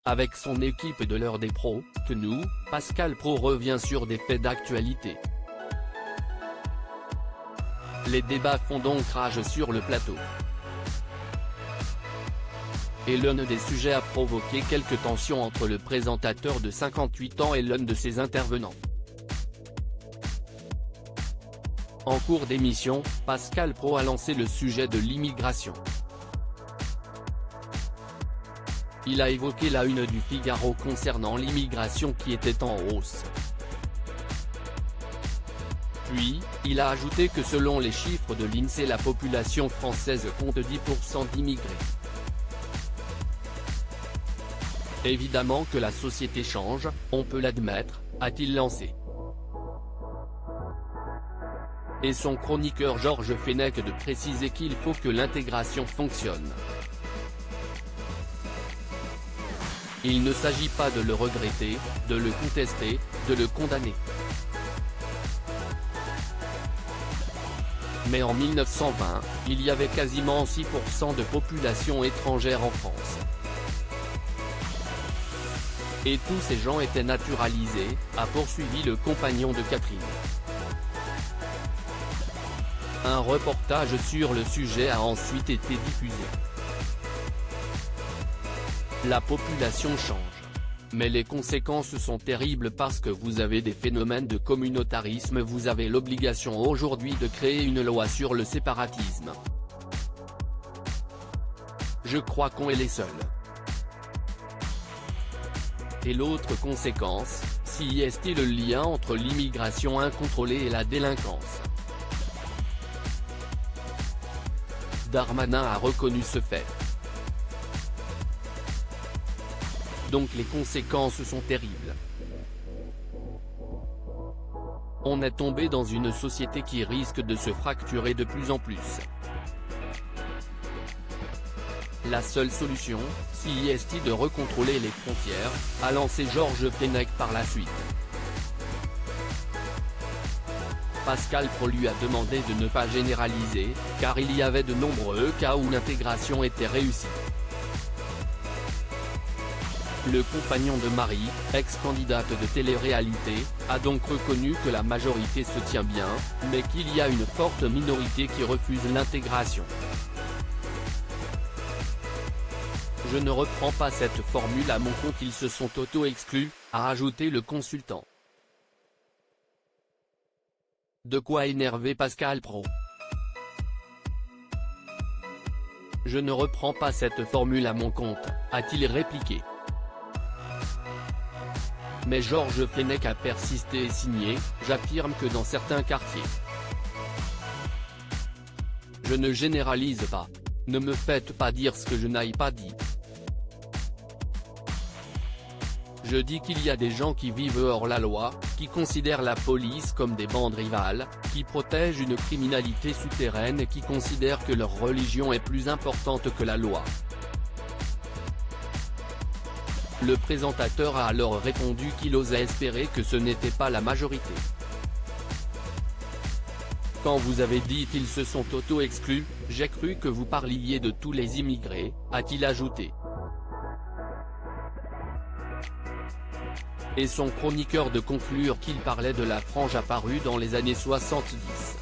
Avec son équipe de l'heure des pros, nous, Pascal Praud revient sur des faits d'actualité. Les débats font donc rage sur le plateau. Et l'un des sujets a provoqué quelques tensions entre le présentateur de 58 ans et l'un de ses intervenants. En cours d'émission, Pascal Praud a lancé le sujet de l'immigration. Il a évoqué la une du Figaro concernant l'immigration qui était en hausse. Puis, il a ajouté que selon les chiffres de l'INSEE, la population française compte 10% d'immigrés. Évidemment que la société change, on peut l'admettre, a-t-il lancé. Et son chroniqueur Georges Fenech de préciser qu'il faut que l'intégration fonctionne. Il ne s'agit pas de le regretter, de le contester, de le condamner. Mais en 1920, il y avait quasiment 6% de population étrangère en France. Et tous ces gens étaient naturalisés, a poursuivi le compagnon de Catherine. Un reportage sur le sujet a ensuite été diffusé. La population change. Mais les conséquences sont terribles parce que vous avez des phénomènes de communautarisme. Vous avez l'obligation aujourd'hui de créer une loi sur le séparatisme. Je crois qu'on est les seuls. Et l'autre conséquence, si est le lien entre l'immigration incontrôlée et la délinquance. Darmanin a reconnu ce fait. Donc les conséquences sont terribles. On est tombé dans une société qui risque de se fracturer de plus en plus. La seule solution, si est de recontrôler les frontières, a lancé Georges Fenech par la suite. Pascal Praud lui a demandé de ne pas généraliser, car il y avait de nombreux cas où l'intégration était réussie. Le compagnon de Marie, ex-candidate de télé-réalité, a donc reconnu que la majorité se tient bien, mais qu'il y a une forte minorité qui refuse l'intégration. Je ne reprends pas cette formule à mon compte, ils se sont auto-exclus, a ajouté le consultant. De quoi énerver Pascal Praud. Je ne reprends pas cette formule à mon compte, a-t-il répliqué. Mais Georges Fenech a persisté et signé, j'affirme que dans certains quartiers. Je ne généralise pas. Ne me faites pas dire ce que je n'aille pas dit. Je dis qu'il y a des gens qui vivent hors la loi, qui considèrent la police comme des bandes rivales, qui protègent une criminalité souterraine et qui considèrent que leur religion est plus importante que la loi. Le présentateur a alors répondu qu'il osait espérer que ce n'était pas la majorité. Quand vous avez dit qu'ils se sont auto-exclus, j'ai cru que vous parliez de tous les immigrés, a-t-il ajouté. Et son chroniqueur de conclure qu'il parlait de la frange apparue dans les années 70.